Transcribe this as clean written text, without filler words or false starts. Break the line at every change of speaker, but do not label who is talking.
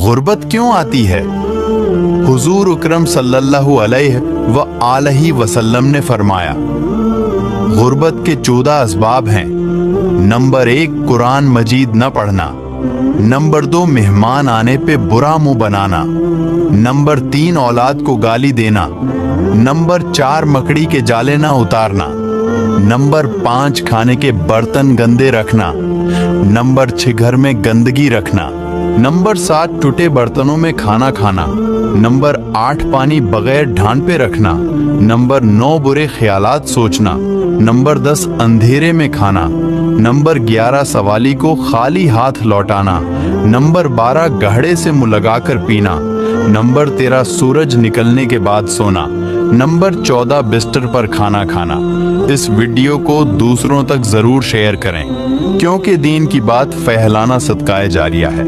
غربت کیوں آتی ہے؟ حضور اکرم صلی اللہ علیہ وآلہ وسلم نے فرمایا، غربت کے 14 اسباب ہیں۔ نمبر 1، قرآن مجید نہ پڑھنا۔ نمبر 2، مہمان آنے پہ برا منہ بنانا۔ نمبر 3، اولاد کو گالی دینا۔ نمبر 4، مکڑی کے جالے نہ اتارنا۔ نمبر 5، کھانے کے برتن گندے رکھنا۔ نمبر 6، گھر میں گندگی رکھنا۔ نمبر 7، ٹوٹے برتنوں میں کھانا کھانا۔ نمبر 8، پانی بغیر ڈھانپ پہ رکھنا۔ نمبر 9، برے خیالات سوچنا۔ نمبر 10، اندھیرے میں کھانا۔ نمبر 11، سوالی کو خالی ہاتھ لوٹانا۔ نمبر 12، گہڑے سے منہ لگا کر پینا۔ نمبر 13، سورج نکلنے کے بعد سونا۔ نمبر 14، بستر پر کھانا کھانا۔ اس ویڈیو کو دوسروں تک ضرور شیئر کریں، کیونکہ دین کی بات پھیلانا صدقہ جاریہ ہے۔